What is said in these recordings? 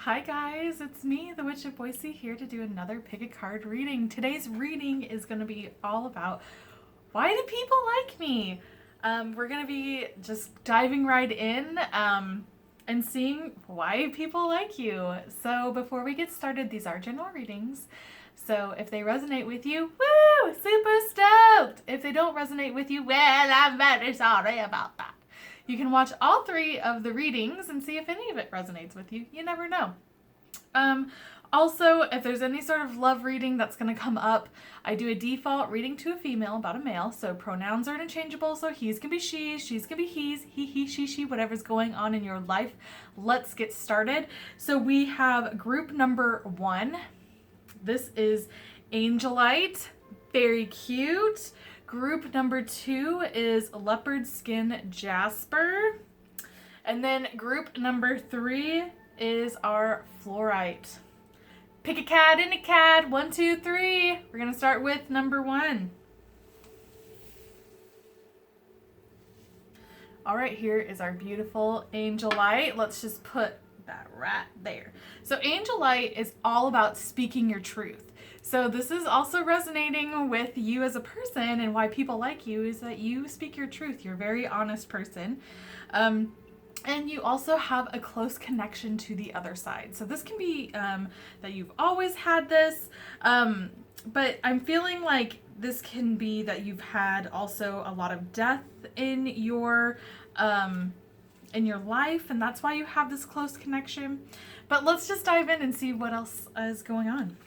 Hi guys, it's me, the Witch of Boise, here to do another pick a card reading. Today's reading is going to be all about why do people like me? We're going to be just diving right in and seeing why people like you. So before we get started, these are general readings. So if they resonate with you, woo, super stoked. If they don't resonate with you, well, I'm very sorry about that. You can watch all three of the readings and see if any of it resonates with you. You never know. Also, if there's any sort of love reading that's going to come up, I do a default reading to a female about a male. So pronouns are interchangeable. So he's going to be she, she's going to be he's, he, she, whatever's going on in your life. Let's get started. So we have group number 1. This is Angelite. Very cute. Group number 2 is Leopard Skin Jasper. And then group number 3 is our Fluorite. Pick a cat in a cat. 1, 2, 3. We're going to start with number 1. All right, here is our beautiful Angelite. Let's just put that right there. So Angelite is all about speaking your truth. So this is also resonating with you as a person, and why people like you is that you speak your truth. You're a very honest person. And you also have a close connection to the other side. So this can be that you've always had this, but I'm feeling like this can be that you've had also a lot of death in your life, and that's why you have this close connection. But let's just dive in and see what else is going on.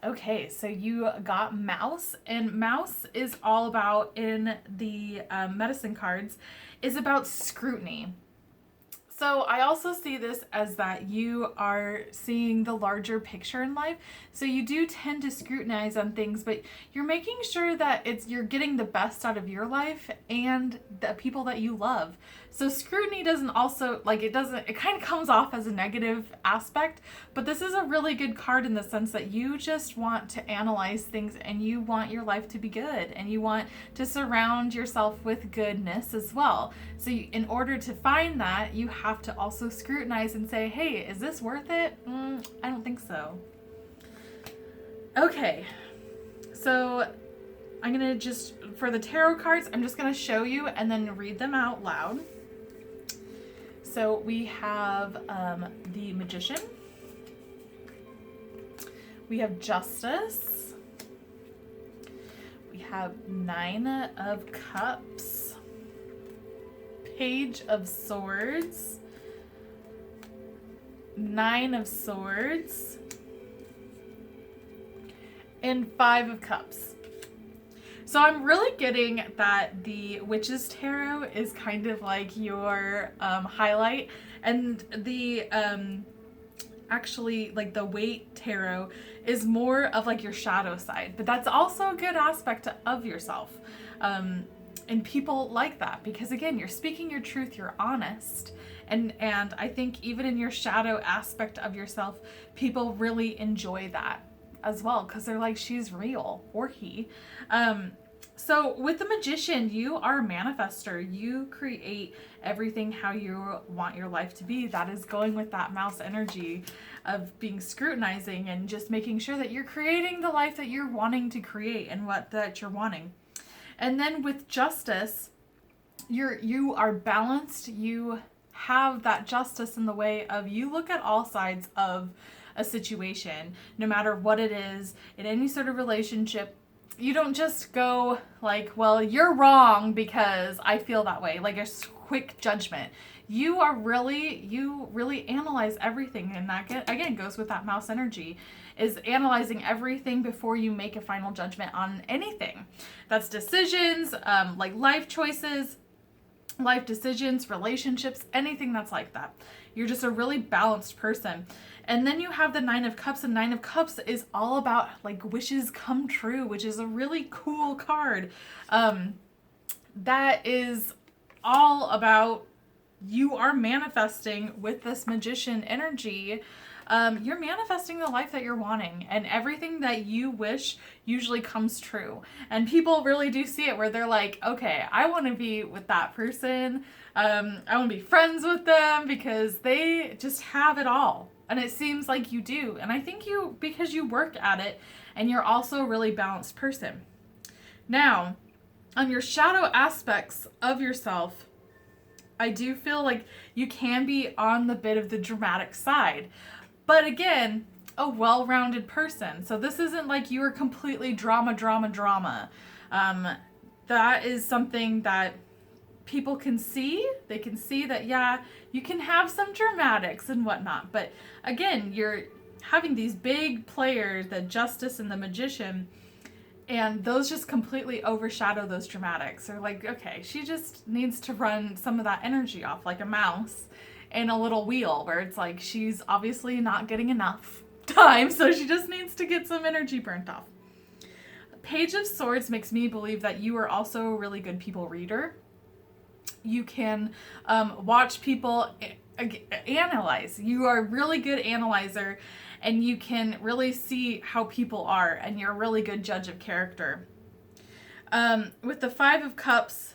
Okay, so you got Mouse, and Mouse is all about, in the medicine cards, is about scrutiny. So I also see this as that you are seeing the larger picture in life. So you do tend to scrutinize on things, but you're making sure that you're getting the best out of your life and the people that you love. So scrutiny doesn't also, it kind of comes off as a negative aspect, but this is a really good card in the sense that you just want to analyze things and you want your life to be good and you want to surround yourself with goodness as well. So in order to find that, you have to also scrutinize and say, hey, is this worth it? I don't think so. Okay, so I'm going to just, for the tarot cards, I'm just going to show you and then read them out loud. So we have the Magician. We have Justice. We have 9 of Cups. Page of Swords. 9 of Swords. And 5 of Cups. So I'm really getting that the Witch's Tarot is kind of like your highlight, and the actually like the Waite Tarot is more of like your shadow side, but that's also a good aspect of yourself. And people like that because, again, you're speaking your truth, you're honest. And I think even in your shadow aspect of yourself, people really enjoy that as well because they're like, she's real, or he. So with the Magician, you are a manifester. You create everything how you want your life to be. That is going with that Mouse energy of being scrutinizing and just making sure that you're creating the life that you're wanting to create and that you're wanting. And then with Justice, you are balanced. You have that justice in the way of you look at all sides of a situation, no matter what it is, in any sort of relationship. You don't just go like, well, you're wrong because I feel that way, like a quick judgment. You really analyze everything, and that again goes with that Mouse energy, is analyzing everything before you make a final judgment on anything. That's decisions, like life choices, life decisions, relationships, anything that's like that. You're just a really balanced person. And then you have the 9 of Cups, and 9 of Cups is all about like wishes come true, which is a really cool card. That is all about you are manifesting with this Magician energy. you're manifesting the life that you're wanting, and everything that you wish usually comes true. And people really do see it where they're like, okay, I want to be with that person. I want to be friends with them because they just have it all. And it seems like you do. And I think because you work at it, and you're also a really balanced person. Now, on your shadow aspects of yourself, I do feel like you can be on the bit of the dramatic side. But again, a well-rounded person. So this isn't like you are completely drama. That is something that people can see. They can see that, yeah, you can have some dramatics and whatnot. But again, you're having these big players, the Justice and the Magician, and those just completely overshadow those dramatics. They're like, okay, she just needs to run some of that energy off like a mouse in a little wheel where it's like she's obviously not getting enough time, so she just needs to get some energy burnt off. Page of Swords makes me believe that you are also a really good people reader. You can watch people analyze. You are a really good analyzer, and you can really see how people are, and you're a really good judge of character. With the Five of Cups,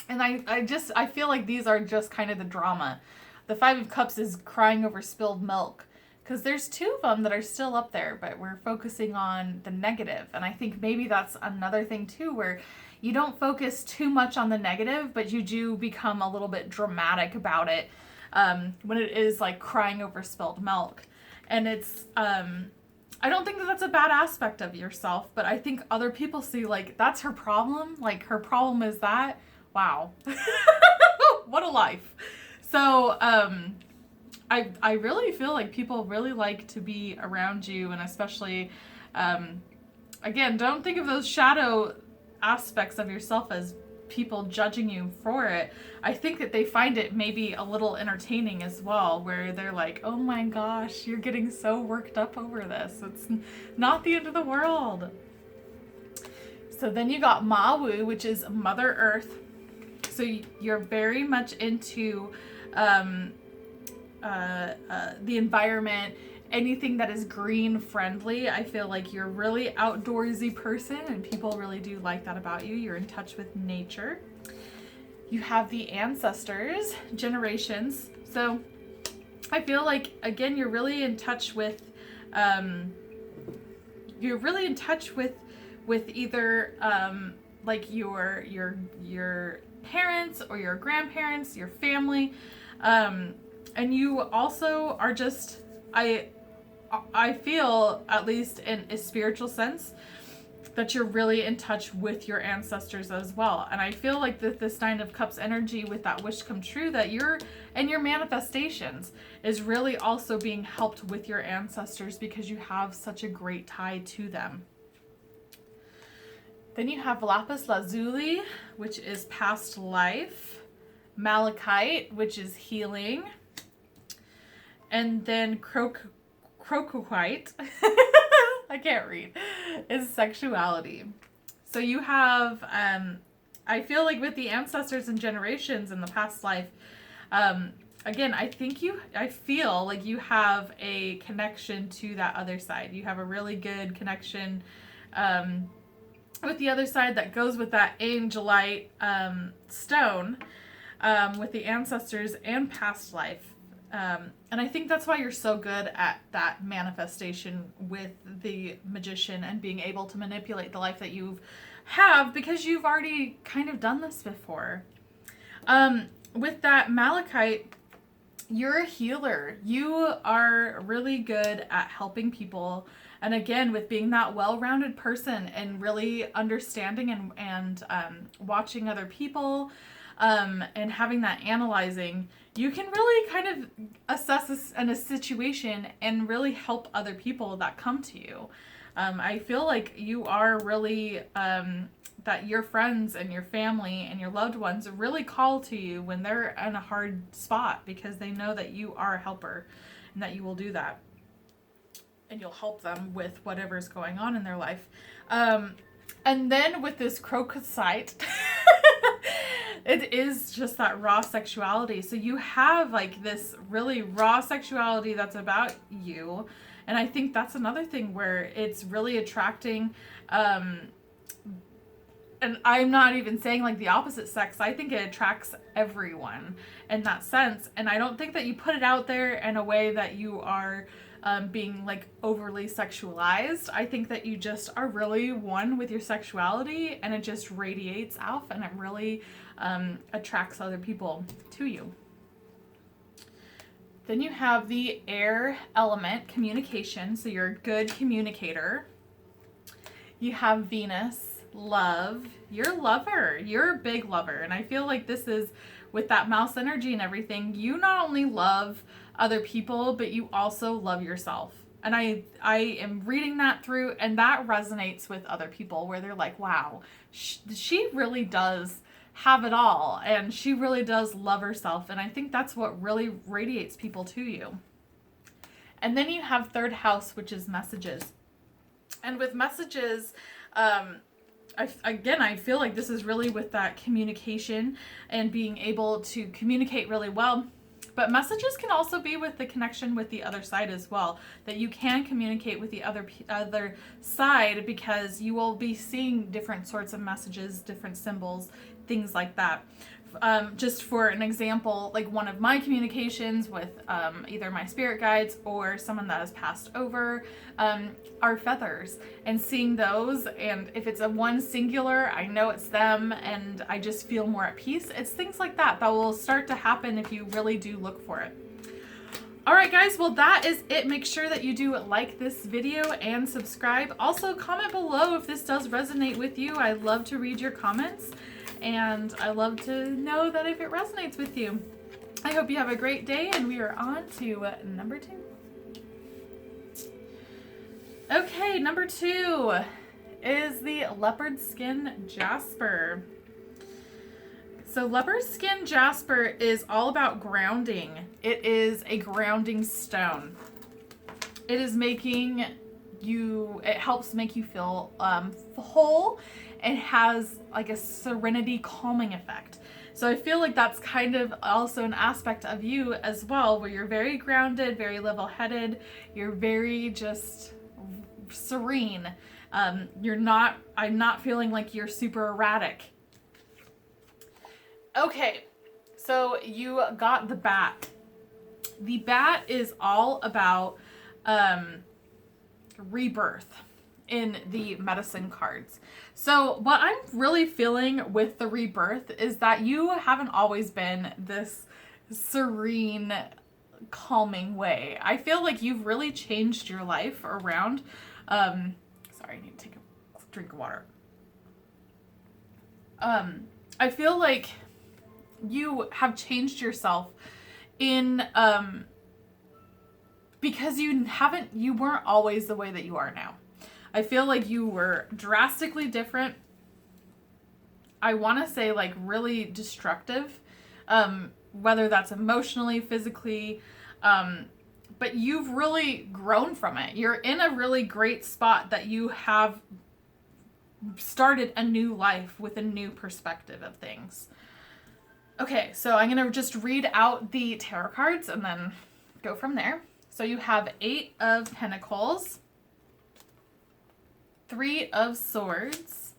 and I feel like these are just kind of the drama. The Five of Cups is crying over spilled milk, because there's two of them that are still up there, but we're focusing on the negative. And I think maybe that's another thing too, where you don't focus too much on the negative, but you do become a little bit dramatic about it when it is like crying over spilled milk. And it's, I don't think that that's a bad aspect of yourself, but I think other people see like, that's her problem. Like her problem is that, wow, what a life. So, I really feel like people really like to be around you, and especially, again, don't think of those shadow aspects of yourself as people judging you for it. I think that they find it maybe a little entertaining as well, where they're like, oh my gosh, you're getting so worked up over this. It's not the end of the world. So then you got Mawu, which is Mother Earth. So you're very much into the environment, anything that is green friendly. I feel like you're a really outdoorsy person, and people really do like that about you. You're in touch with nature. You have the ancestors, generations. So I feel like, again, you're really in touch with either like your parents or your grandparents, your family, and you also are just, I feel, at least in a spiritual sense, that you're really in touch with your ancestors as well. And I feel like that this Nine of Cups energy with that wish come true, that you're, and your manifestations is really also being helped with your ancestors because you have such a great tie to them. Then you have Lapis Lazuli, which is past life. Malachite, which is healing. And then Crocoquite, I can't read, is sexuality. So you have, I feel like with the ancestors and generations in the past life, again, I feel like you have a connection to that other side. You have a really good connection with the other side that goes with that Angelite stone with the ancestors and past life. And I think that's why you're so good at that manifestation with the Magician and being able to manipulate the life that you have, because you've already kind of done this before. With that Malachite, you're a healer. You are really good at helping people. And again, with being that well-rounded person and really understanding and watching other people and having that analyzing, you can really kind of assess a situation and really help other people that come to you. I feel like you are really, that your friends and your family and your loved ones really call to you when they're in a hard spot, because they know that you are a helper and that you will do that. And you'll help them with whatever's going on in their life. And then with this Crocoquite, It is just that raw sexuality. So you have like this really raw sexuality that's about you. And I think that's another thing where it's really attracting, and I'm not even saying like the opposite sex. I think it attracts everyone in that sense. And I don't think that you put it out there in a way that you are being like overly sexualized. I think that you just are really one with your sexuality, and it just radiates out, and it really attracts other people to you. Then you have the air element, communication. So you're a good communicator. You have Venus, love. You're a lover. You're a big lover. And I feel like this is with that mouse energy and everything. You not only love other people, but you also love yourself. And I am reading that through, and that resonates with other people where they're like, wow, she really does have it all, and she really does love herself. And I think that's what really radiates people to you. And then you have third house, which is messages. And with messages, I feel like this is really with that communication and being able to communicate really well. But messages can also be with the connection with the other side as well, that you can communicate with the other side, because you will be seeing different sorts of messages, different symbols, things like that. Just for an example, like one of my communications with either my spirit guides or someone that has passed over are feathers, and seeing those, and if it's a one singular, I know it's them, and I just feel more at peace. It's things like that that will start to happen if you really do look for it. All right, guys, well, that is it. Make sure that you do like this video and subscribe. Also, comment below if this does resonate with you. I love to read your comments, and I love to know that if it resonates with you. I hope you have a great day, and we are on to number 2. Okay, number 2 is the leopard skin Jasper. So leopard skin Jasper is all about grounding. It is a grounding stone. It is making you, it helps make you feel whole. It has like a serenity calming effect. So I feel like that's kind of also an aspect of you as well, where you're very grounded, very level-headed. You're very just serene. I'm not feeling like you're super erratic. Okay, so you got the bat. The bat is all about rebirth in the medicine cards. So what I'm really feeling with the rebirth is that you haven't always been this serene, calming way. I feel like you've really changed your life around. Sorry, I need to take a drink of water. I feel like you have changed yourself in because you weren't always the way that you are now. I feel like you were drastically different. I want to say like really destructive, whether that's emotionally, physically, but you've really grown from it. You're in a really great spot that you have started a new life with a new perspective of things. Okay, so I'm going to just read out the tarot cards and then go from there. So you have 8 of Pentacles, 3 of Swords,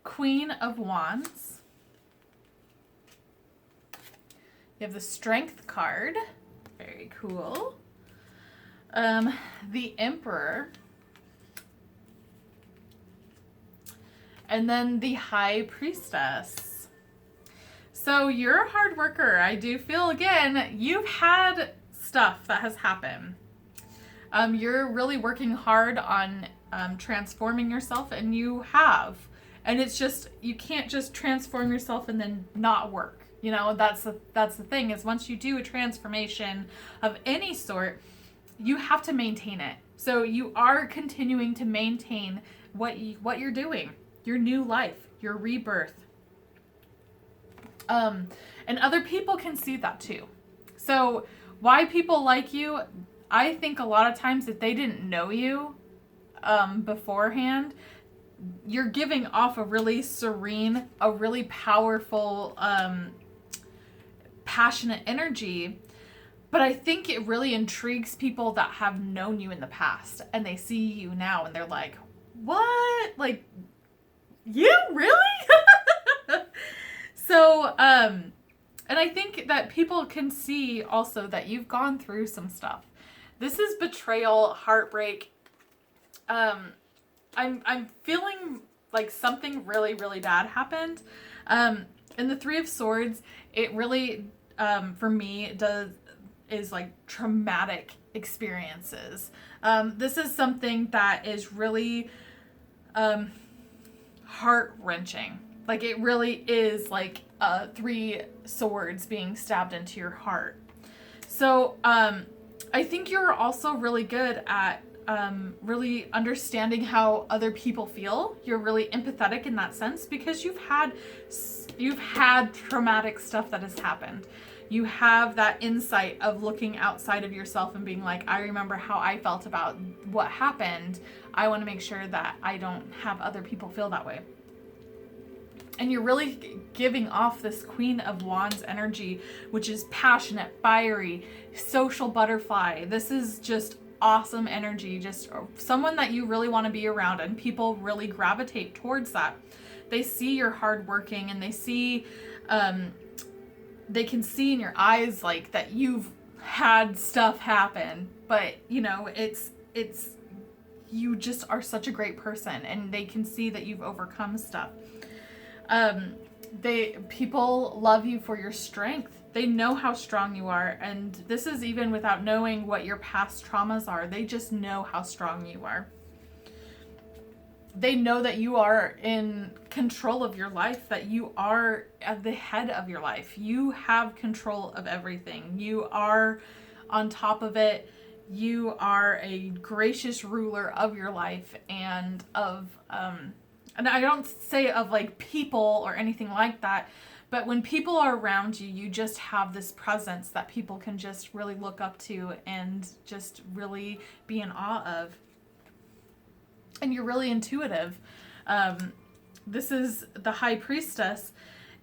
Queen of Wands. You have the Strength card. Very cool. The Emperor. And then the High Priestess. So you're a hard worker. I do feel, again, you've had stuff that has happened. You're really working hard on transforming yourself, and you have. And it's just, you can't just transform yourself and then not work. You know, that's the thing, is once you do a transformation of any sort, you have to maintain it. So you are continuing to maintain what you're doing. Your new life, your rebirth. And other people can see that too. So why people like you, I think a lot of times if they didn't know you beforehand, you're giving off a really serene, a really powerful, passionate energy. But I think it really intrigues people that have known you in the past and they see you now and they're like, what? Like, you really? So, and I think that people can see also that you've gone through some stuff. This is betrayal, heartbreak. I'm feeling like something really, really bad happened. In the Three of Swords, it really, for me, is like traumatic experiences. This is something that is really heart-wrenching. Like, it really is like three swords being stabbed into your heart. So I think you're also really good at really understanding how other people feel. You're really empathetic in that sense because you've had traumatic stuff that has happened. You have that insight of looking outside of yourself and being like, I remember how I felt about what happened. I want to make sure that I don't have other people feel that way. And you're really giving off this Queen of Wands energy, which is passionate, fiery, social butterfly. This is just awesome energy, just someone that you really want to be around, and people really gravitate towards that. They see you're hardworking, and they can see in your eyes like that you've had stuff happen, but you know, it's you just are such a great person, and they can see that you've overcome stuff. People love you for your strength. They know how strong you are, and this is even without knowing what your past traumas are. They just know how strong you are. They know that you are in control of your life, that you are at the head of your life. You have control of everything. You are on top of it. You are a gracious ruler of your life and of, and I don't say of like people or anything like that, but when people are around you, you just have this presence that people can just really look up to and just really be in awe of. And you're really intuitive. This is the High Priestess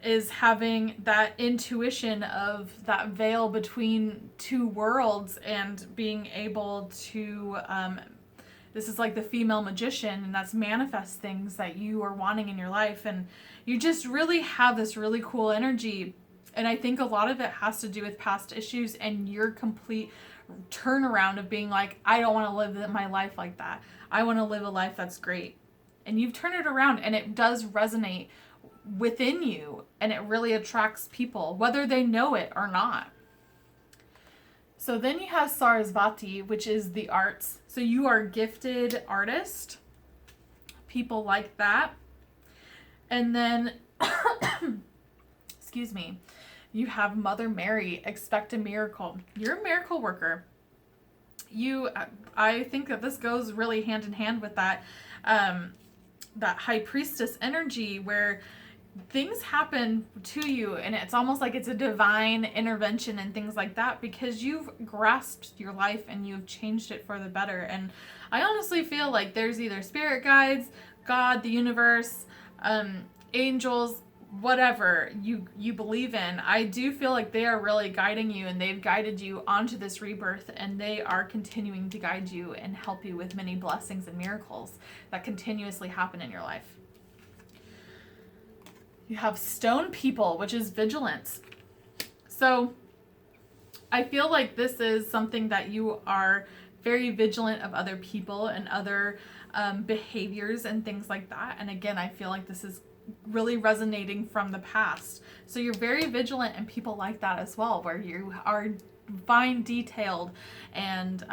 is having that intuition of that veil between two worlds and being able to, this is like the female magician, and that's manifest things that you are wanting in your life. And you just really have this really cool energy. And I think a lot of it has to do with past issues and your complete turnaround of being like, I don't want to live my life like that. I want to live a life that's great. And you've turned it around, and it does resonate within you, and it really attracts people, whether they know it or not. So then you have Sarasvati, which is the arts. So you are a gifted artist. People like that. And then, excuse me, you have Mother Mary, expect a miracle. You're a miracle worker. I think that this goes really hand in hand with that, that High Priestess energy where things happen to you and it's almost like it's a divine intervention and things like that because you've grasped your life and you've changed it for the better. And I honestly feel like there's either spirit guides, God, the universe, angels, whatever you believe in. I do feel like they are really guiding you, and they've guided you onto this rebirth, and they are continuing to guide you and help you with many blessings and miracles that continuously happen in your life. You have stone people, which is vigilance. So I feel like this is something that you are very vigilant of other people and other behaviors and things like that. And again, I feel like this is really resonating from the past. So you're very vigilant, and people like that as well, where you are fine detailed, and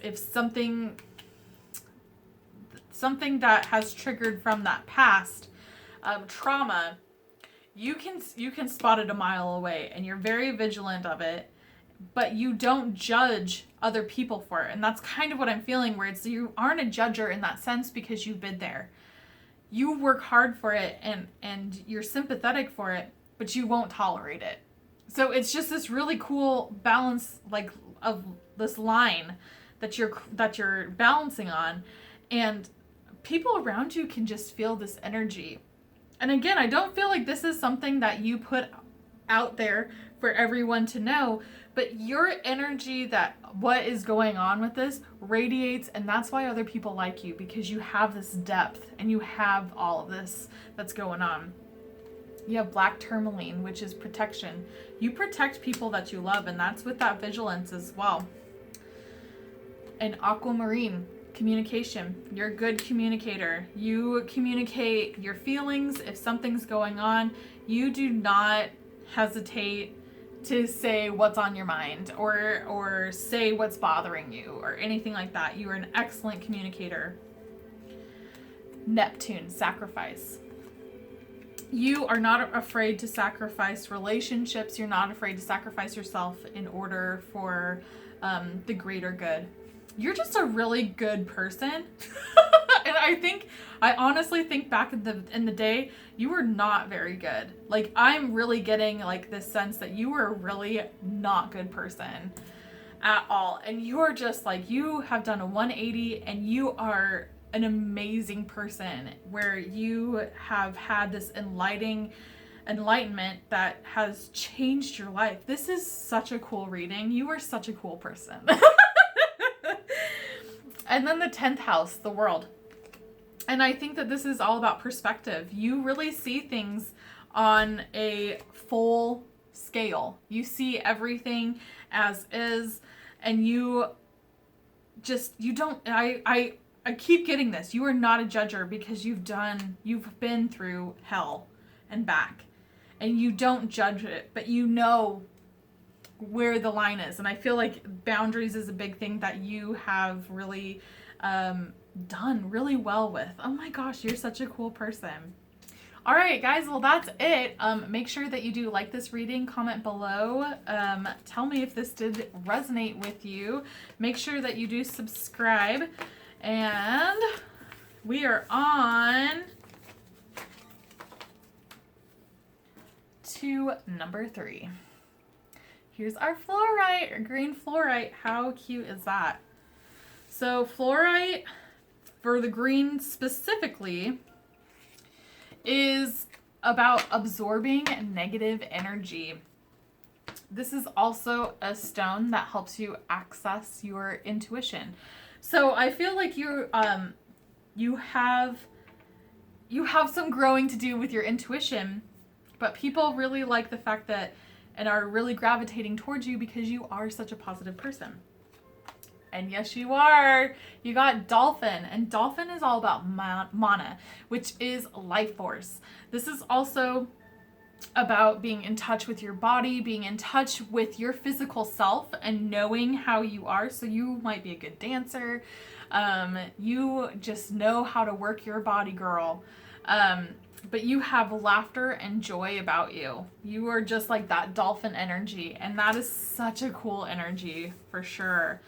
if something that has triggered from that past trauma, you can spot it a mile away, and you're very vigilant of it, but you don't judge other people for it. And that's kind of what I'm feeling, where it's you aren't a judger in that sense because you've been there. You work hard for it, and you're sympathetic for it, but you won't tolerate it. So it's just this really cool balance, like of this line that you're balancing on. And people around you can just feel this energy. And again, I don't feel like this is something that you put out there for everyone to know, but your energy, that what is going on with this radiates, and that's why other people like you, because you have this depth and you have all of this that's going on. You have black tourmaline, which is protection. You protect people that you love, and that's with that vigilance as well. And aquamarine, communication. You're a good communicator. You communicate your feelings. If something's going on, you do not hesitate to say what's on your mind, or say what's bothering you, or anything like that. You are an excellent communicator. Neptune, sacrifice. You are not afraid to sacrifice relationships. You're not afraid to sacrifice yourself in order for the greater good. You're just a really good person. And I honestly think back in the day, you were not very good. Like, I'm really getting like this sense that you were a really not good person at all. And you are just like, you have done a 180, and you are an amazing person, where you have had this enlightenment that has changed your life. This is such a cool reading. You are such a cool person. And then the 10th house, the world. And I think that this is all about perspective. You really see things on a full scale. You see everything as is, and you don't, I keep getting this. You are not a judger, because you've been through hell and back, and you don't judge it, but you know where the line is. And I feel like boundaries is a big thing that you have really done really well with. Oh my gosh, you're such a cool person. All right, guys, well, that's it. Make sure that you do like this reading, comment below. Tell me if this did resonate with you. Make sure that you do subscribe. And we are on to number 3. Here's our fluorite, or green fluorite. How cute is that? So fluorite, for the green specifically, is about absorbing negative energy. This is also a stone that helps you access your intuition. So I feel like you have some growing to do with your intuition, but people really like the fact that, and are really gravitating towards you, because you are such a positive person. And yes, you are. You got dolphin, and dolphin is all about mana, which is life force. This is also about being in touch with your body, being in touch with your physical self, and knowing how you are. So you might be a good dancer. You just know how to work your body, girl. But you have laughter and joy about you. You are just like that dolphin energy, and that is such a cool energy for sure.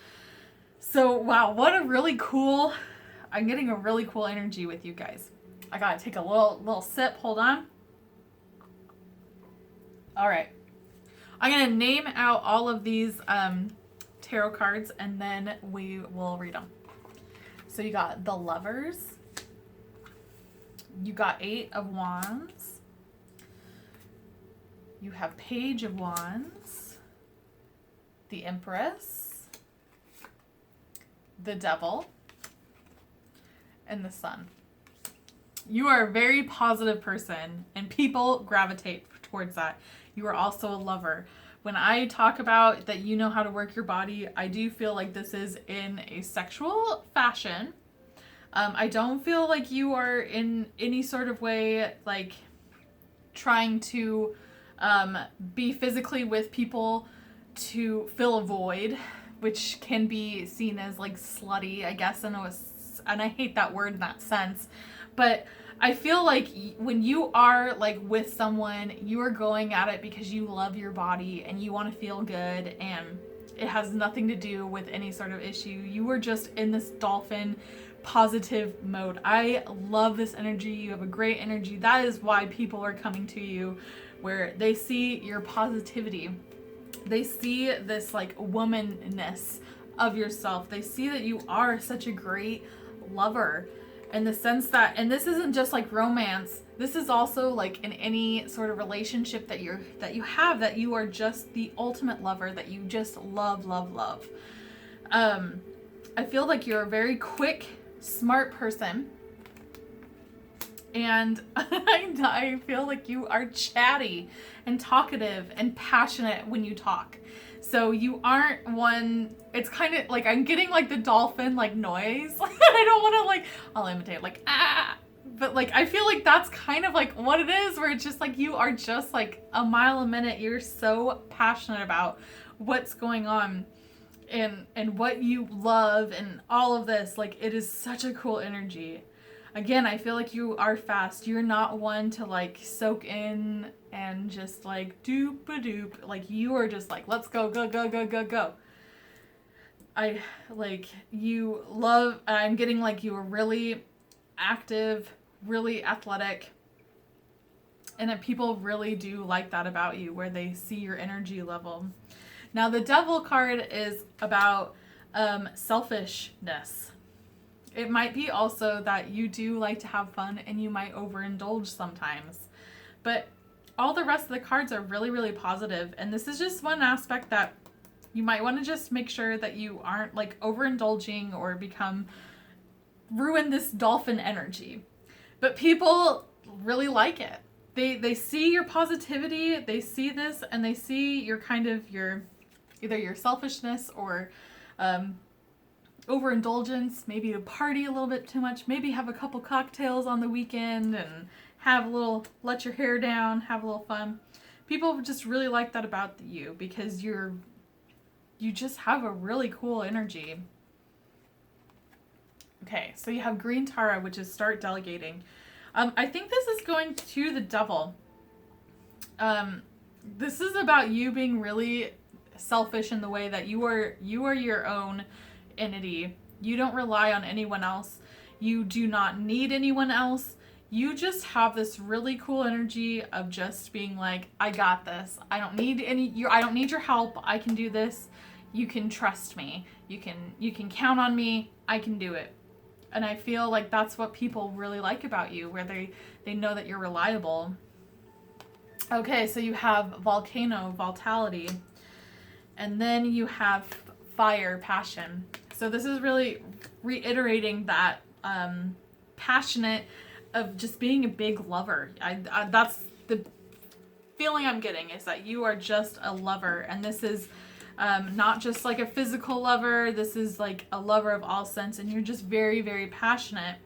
So wow, what a really cool, I'm getting a really cool energy with you guys. I gotta take a little sip, hold on. All right, I'm gonna name out all of these tarot cards, and then we will read them. So you got the Lovers. You got 8 of Wands. You have Page of Wands. The Empress. The Devil. And the Sun. You are a very positive person, and people gravitate towards that. You are also a lover. When I talk about that you know how to work your body, I do feel like this is in a sexual fashion. I don't feel like you are in any sort of way like trying to be physically with people to fill a void, which can be seen as like slutty, I guess, and I hate that word in that sense. But I feel like when you are like with someone, you are going at it because you love your body and you want to feel good, and it has nothing to do with any sort of issue. You are just in this dolphin positive mode. I love this energy. You have a great energy. That is why people are coming to you, where they see your positivity. They see this like womanness of yourself. They see that you are such a great lover, in the sense that, and this isn't just like romance, this is also like in any sort of relationship that you have, that you are just the ultimate lover, that you just love, love, love. I feel like you're a very quick, smart person. And I feel like you are chatty and talkative and passionate when you talk. So you aren't one, it's kind of like, I'm getting like the dolphin like noise. I don't want to like, I'll imitate like, ah. But like, I feel like that's kind of like what it is, where it's just like, you are just like a mile a minute. You're so passionate about what's going on and what you love and all of this. Like, it is such a cool energy. Again, I feel like you are fast. You're not one to like soak in and just like doop-a-doop. Like, you are just like, let's go, go, go, go, go, go. I like, you love, I'm getting like you are really active, really athletic. And that people really do like that about you, where they see your energy level. Now, the Devil card is about selfishness. It might be also that you do like to have fun and you might overindulge sometimes. But all the rest of the cards are really, really positive. And this is just one aspect that you might want to just make sure that you aren't like overindulging or ruin this dolphin energy. But people really like it. They see your positivity, they see this, and they see your kind of either your selfishness or overindulgence, maybe to party a little bit too much, maybe have a couple cocktails on the weekend and let your hair down, have a little fun. People just really like that about you, because you just have a really cool energy. Okay, so you have Green Tara, which is start delegating. I think this is going to the Devil. This is about you being really selfish in the way that you are your own entity. You don't rely on anyone else. You do not need anyone else. You just have this really cool energy of just being like, I got this. I don't need your help. I can do this. You can trust me. You can count on me. I can do it. And I feel like that's what people really like about you, where they know that you're reliable. Okay, so you have Volcano, Vitality. And then you have Fire, Passion. So this is really reiterating that passionate of just being a big lover. That's the feeling I'm getting, is that you are just a lover. And this is not just like a physical lover. This is like a lover of all sense. And you're just very, very passionate.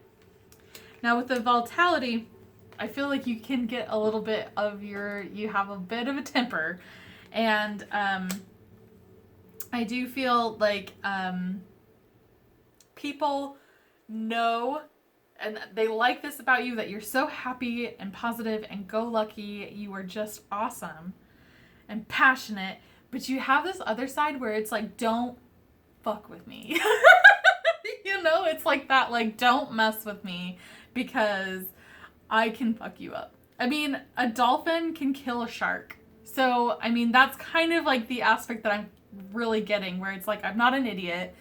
Now with the Vitality, I feel like you can get a little bit of you have a bit of a temper. And I do feel like people know, and they like this about you, that you're so happy and positive and go-lucky. You are just awesome and passionate. But you have this other side where it's like, don't fuck with me. It's like that, like, don't mess with me because I can fuck you up. I mean, a dolphin can kill a shark. So, I mean, that's kind of like the aspect that I'm really getting, where it's like, I'm not an idiot.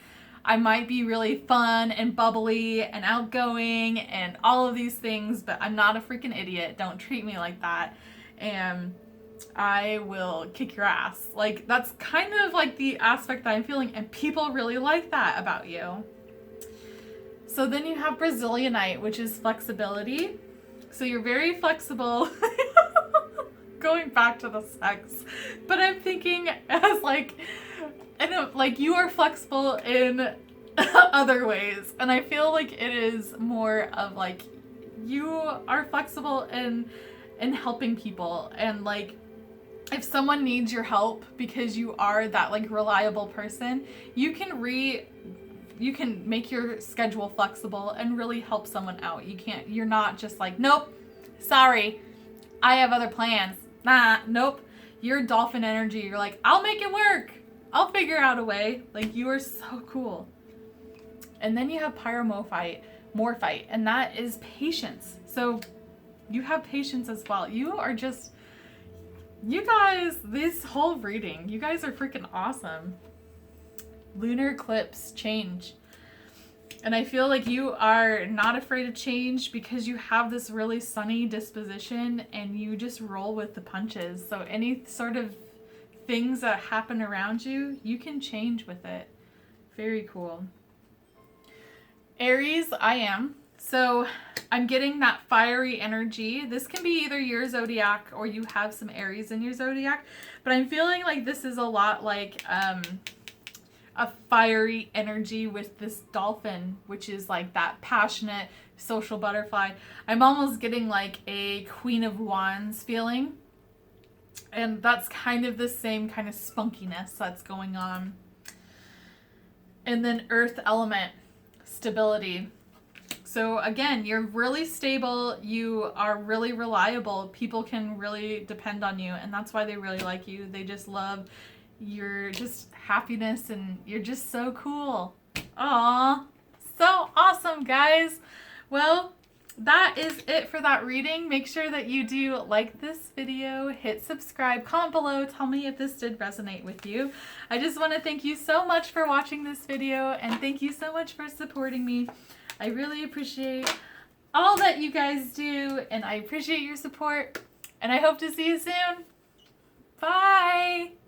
I might be really fun and bubbly and outgoing and all of these things, but I'm not a freaking idiot. Don't treat me like that. And I will kick your ass. Like, that's kind of like the aspect that I'm feeling, and people really like that about you. So then you have Brazilianite, which is flexibility. So you're very flexible. Going back to the sex, but I'm thinking as like you are flexible in other ways, and I feel like it is more of like you are flexible in helping people, and like if someone needs your help because you are that like reliable person, you can make your schedule flexible and really help someone out. You're not just like, nope, sorry, I have other plans. Nah, nope. You're dolphin energy. You're like, I'll make it work. I'll figure out a way. Like, you are so cool. And then you have Morphite, and that is patience. So you have patience as well. You guys, this whole reading, you guys are freaking awesome. Lunar eclipse, change. And I feel like you are not afraid of change because you have this really sunny disposition and you just roll with the punches. So any sort of things that happen around you, you can change with it. Very cool. Aries, I am. So I'm getting that fiery energy. This can be either your zodiac or you have some Aries in your zodiac. But I'm feeling like this is a lot like a fiery energy with this dolphin, which is like that passionate social butterfly. I'm almost getting like a Queen of Wands feeling. And that's kind of the same kind of spunkiness that's going on. And then earth element, stability. So again, you're really stable. You are really reliable. People can really depend on you. And that's why they really like you. They just love your just happiness and you're just so cool. Aw, so awesome, guys. Well, that is it for that reading. Make sure that you do like this video, hit subscribe, comment below, tell me if this did resonate with you. I just want to thank you so much for watching this video and thank you so much for supporting me. I really appreciate all that you guys do and I appreciate your support and I hope to see you soon. Bye!